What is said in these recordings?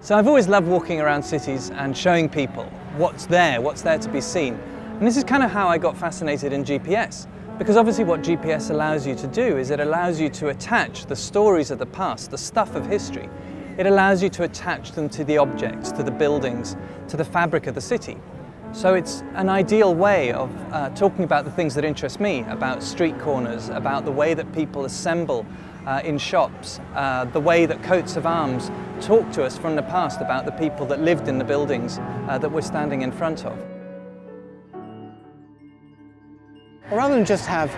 So I've always loved walking around cities and showing people what's there to be seen. And this is kind of how I got fascinated in GPS. Because obviously what GPS allows you to do is it allows you to attach the stories of the past, the stuff of history. It allows you to attach them to the objects, to the buildings, to the fabric of the city. So it's an ideal way of talking about the things that interest me, about street corners, about the way that people assemble in shops, the way that coats of arms talk to us from the past about the people that lived in the buildings that we're standing in front of. Rather than just have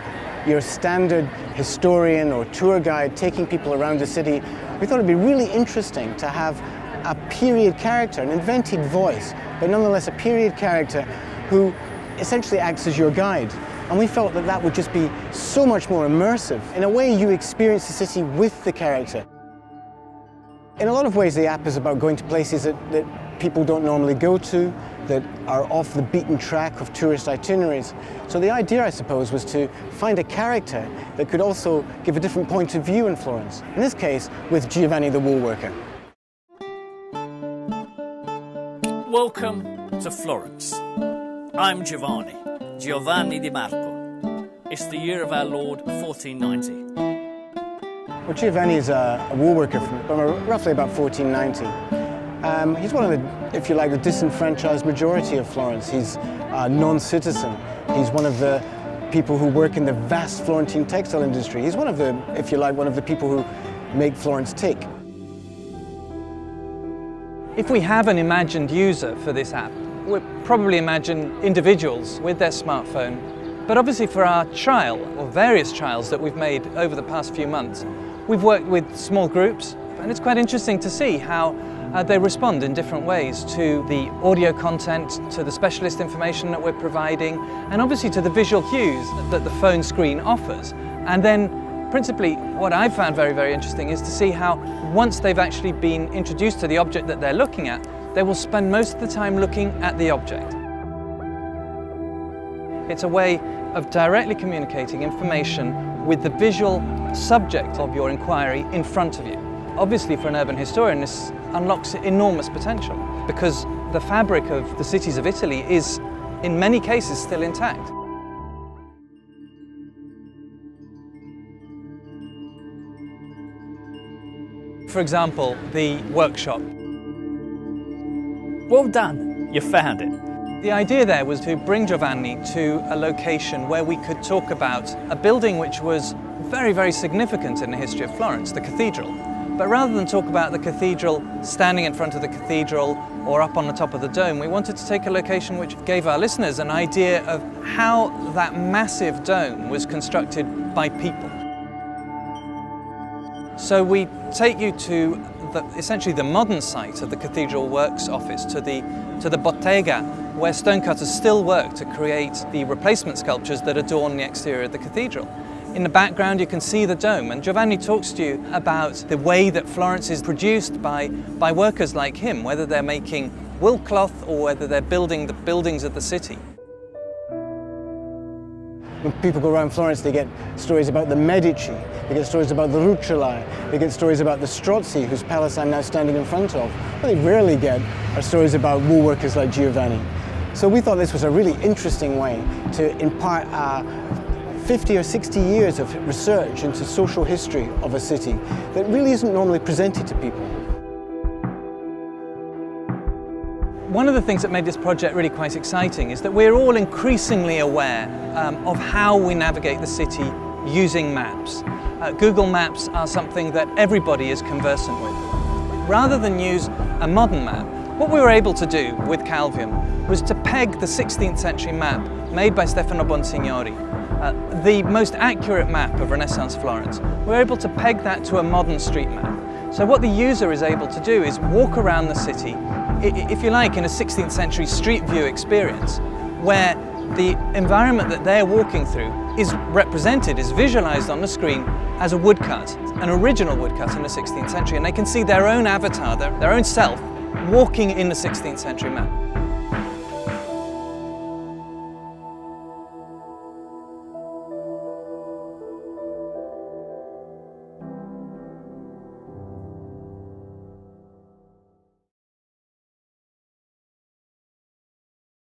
your standard historian or tour guide taking people around the city, we thought it'd be really interesting to have a period character, an invented voice, but nonetheless a period character who essentially acts as your guide. And we felt that that would just be so much more immersive. In a way, you experience the city with the character. In a lot of ways, the app is about going to places that people don't normally go to, that are off the beaten track of tourist itineraries. So the idea, I suppose, was to find a character that could also give a different point of view in Florence. In this case, with Giovanni the woolworker. Welcome to Florence. I'm Giovanni Di Marco. It's the year of our Lord 1490. Well, Giovanni is a woolworker from roughly about 1490. He's one of the, if you like, the disenfranchised majority of Florence. He's a non-citizen. He's one of the people who work in the vast Florentine textile industry. He's one of the, if you like, one of the people who make Florence tick. If we have an imagined user for this app, we'll probably imagine individuals with their smartphone. But obviously for our trial, or various trials that we've made over the past few months, we've worked with small groups, and it's quite interesting to see how they respond in different ways to the audio content, to the specialist information that we're providing, and obviously to the visual cues that the phone screen offers. And then principally, what I've found very, very interesting is to see how once they've actually been introduced to the object that they're looking at, they will spend most of the time looking at the object. It's a way of directly communicating information with the visual subject of your inquiry in front of you. Obviously, for an urban historian, this unlocks enormous potential because the fabric of the cities of Italy is, in many cases, still intact. For example, the workshop. Well done, you found it. The idea there was to bring Giovanni to a location where we could talk about a building which was very, very significant in the history of Florence, the cathedral. But rather than talk about the cathedral standing in front of the cathedral or up on the top of the dome, we wanted to take a location which gave our listeners an idea of how that massive dome was constructed by people. So we take you to essentially the modern site of the Cathedral Works Office, to the bottega, where stonecutters still work to create the replacement sculptures that adorn the exterior of the cathedral. In the background you can see the dome, and Giovanni talks to you about the way that Florence is produced by workers like him, whether they're making wool cloth or whether they're building the buildings of the city. When people go around Florence, they get stories about the Medici, they get stories about the Rucellai, they get stories about the Strozzi, whose palace I'm now standing in front of. What they rarely get are stories about woolworkers like Giovanni. So we thought this was a really interesting way to impart 50 or 60 years of research into social history of a city that really isn't normally presented to people. One of the things that made this project really quite exciting is that we're all increasingly aware of how we navigate the city using maps. Google Maps are something that everybody is conversant with. Rather than use a modern map, what we were able to do with Calvium was to peg the 16th century map made by Stefano Bonsignori, the most accurate map of Renaissance Florence. We were able to peg that to a modern street map. So what the user is able to do is walk around the city, if you like, in a 16th century street view experience, where the environment that they're walking through is represented, is visualized on the screen as a woodcut, an original woodcut in the 16th century, and they can see their own avatar, their own self, walking in the 16th century map.